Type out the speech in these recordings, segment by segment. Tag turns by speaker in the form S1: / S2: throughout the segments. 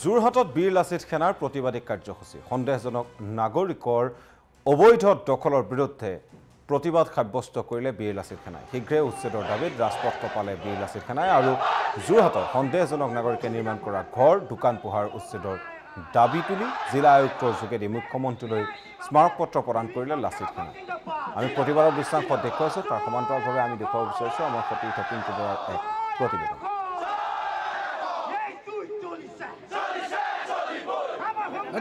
S1: যোৰহাটত বীৰ লাচিত সেনাৰ প্ৰতিবাদী কাৰ্যসূচী সন্দেহজনক নাগৰিকৰ অবৈধ দখলৰ বিৰুদ্ধে প্ৰতিবাদ সাব্যস্ত কৰিলে বীৰ লাচিত সেনাই শীঘ্ৰে উচ্ছেদৰ দাবীত ৰাজপথ কপালে বীৰ লাচিত সেনাই আৰু যোৰহাটৰ সন্দেহজনক নাগৰিকে নিৰ্মাণ কৰা ঘৰ দোকান পোহাৰ উচ্ছেদৰ দাবী তুলি জিলা আয়ুক্তৰ যোগেদি মুখ্যমন্ত্ৰীলৈ স্মাৰকপত্ৰ প্ৰদান কৰিলে লাচিত সেনাই আমি প্ৰতিবাদৰ দৃশ্যাংশ দেখুৱাইছোঁ তাৰ সমান্তৰালভাৱে আমি দেখুৱাব বিচাৰিছোঁ আমাৰ সতীৰ্থ পিণ্টু বৰাৰ এক প্ৰতিবেদন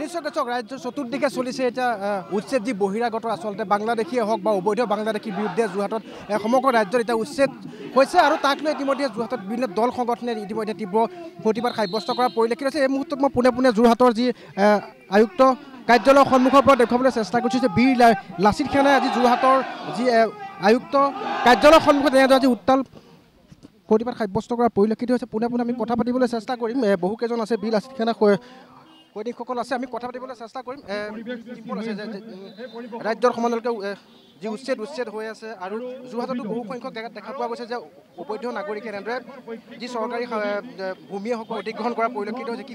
S2: নিশ্চয় ৰাজ্যৰ চতুৰ্দিশে চলিছে এতিয়া উচ্ছেদ যি বহিৰাগত আচলতে বাংলাদেশীয়ে হওক বা অবৈধ বাংলাদেশীৰ বিৰুদ্ধে যোৰহাটত সমগ্ৰ ৰাজ্যত এতিয়া উচ্ছেদ হৈছে আৰু তাক লৈ ইতিমধ্যে যোৰহাটত বিভিন্ন দল সংগঠনে ইতিমধ্যে তীব্ৰ প্ৰতিবাদ সাব্যস্ত কৰা পৰিলক্ষিত হৈছে এই মুহূৰ্তত মই পোনে যোৰহাটৰ যি আয়ুক্ত কাৰ্যালয়ৰ সন্মুখৰ পৰা দেখুৱাবলৈ চেষ্টা কৰিছোঁ যে বীৰ লাচিত সেনাই আজি যোৰহাটৰ যি আয়ুক্ত কাৰ্যালয়ৰ সন্মুখত এনেদৰে আজি উত্তাল প্ৰতিবাদ সাব্যস্ত কৰা পৰিলক্ষিত হৈছে পোনে আমি কথা পাতিবলৈ চেষ্টা কৰিম বহুকেইজন আছে বীৰ লাচিত সেনা সৈনিকসকল আছে আমি কথা পাতিবলৈ চেষ্টা কৰিম ৰাজ্যৰ সমানলৈকে যি উচ্ছেদ হৈ আছে আৰু যোৰহাটতো বহু সংখ্যক জেগাত দেখা পোৱা গৈছে যে অবৈধ নাগৰিকে এনেদৰে যি চৰকাৰী ভূমিয়ে হওক অধিগ্ৰহণ কৰা পৰিলক্ষিত হৈছে কি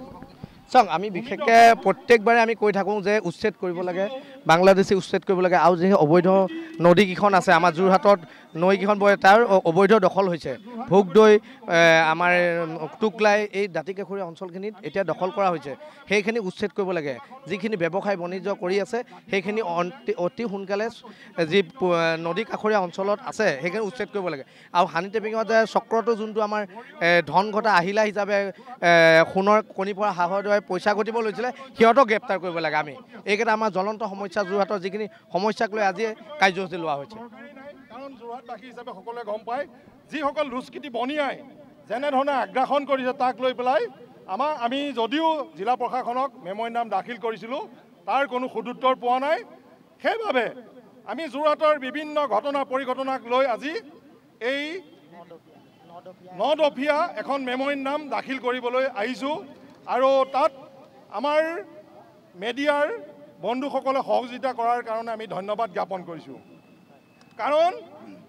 S3: চাওক আমি বিশেষকৈ প্ৰত্যেকবাৰে আমি কৈ থাকোঁ যে উচ্ছেদ কৰিব লাগে বাংলাদেশী উচ্ছেদ কৰিব লাগে আৰু যি অবৈধ নদীকেইখন আছে আমাৰ যোৰহাটত নৈকেইখন তাৰ অবৈধ দখল হৈছে ভোগদৈ আমাৰ টুকলাই এই দাঁতিকাষৰীয়া অঞ্চলখিনিত এতিয়া দখল কৰা হৈছে সেইখিনি উচ্ছেদ কৰিব লাগে যিখিনি ব্যৱসায় বাণিজ্য কৰি আছে সেইখিনি অতি সোনকালে যি নদী কাষৰীয়া অঞ্চলত আছে সেইখিনি উচ্ছেদ কৰিব লাগে আৰু হানি ট্ৰেপিঙৰ যে চক্ৰটো যোনটো আমাৰ ধন ঘটা আহিলা হিচাপে সোণৰ কণী পৰা হাঁহৰ দৰে পইচা ঘটিব লৈছিলে সিহঁতক গ্ৰেপ্তাৰ কৰিব লাগে আমি এইকেইটা আমাৰ জ্বলন্ত সমস্যা যোৰহাটৰ যিখিনি সমস্যাক লৈ আজি কাৰ্যসূচী লোৱা হৈছে
S4: কাৰণ যোৰহাটবাসী হিচাপে সকলোৱে গম পায় যিসকল দুষ্কৃতি বনিয়াই যেনেধৰণে আগ্ৰাসন কৰিছে তাক লৈ পেলাই আমি যদিও জিলা প্ৰশাসনক মেম'ৰেণ্ডাম দাখিল কৰিছিলোঁ তাৰ কোনো সদুত্তৰ পোৱা নাই সেইবাবে আমি যোৰহাটৰ বিভিন্ন ঘটনা পৰিঘটনাক লৈ আজি এই 9 দফীয়া এখন মেম'ৰেণ্ডাম দাখিল কৰিবলৈ আহিছোঁ আৰু তাত আমাৰ মেডিয়াৰ বন্ধুসকলে সহযোগিতা কৰাৰ কাৰণে আমি ধন্যবাদ জ্ঞাপন কৰিছোঁ কাৰণ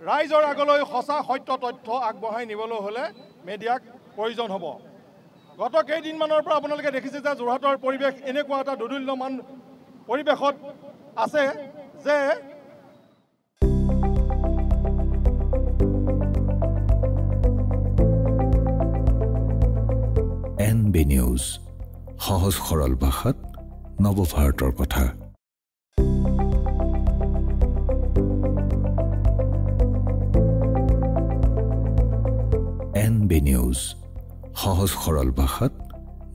S4: ৰাইজৰ আগলৈ সঁচা সত্য তথ্য আগবঢ়াই নিবলৈ হ'লে মেডিয়াক প্ৰয়োজন হ'ব গত কেইদিনমানৰ পৰা আপোনালোকে দেখিছে যে যোৰহাটৰ পৰিৱেশ এনেকুৱা এটা দুদুল্যমান পৰিৱেশত আছে যে
S5: NB নিউজ সহজ সৰল ভাষাত নৱভাৰতৰ কথা NB নিউজ সহজ সৰল ভাষাত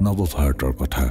S5: নৱভাৰতৰ কথা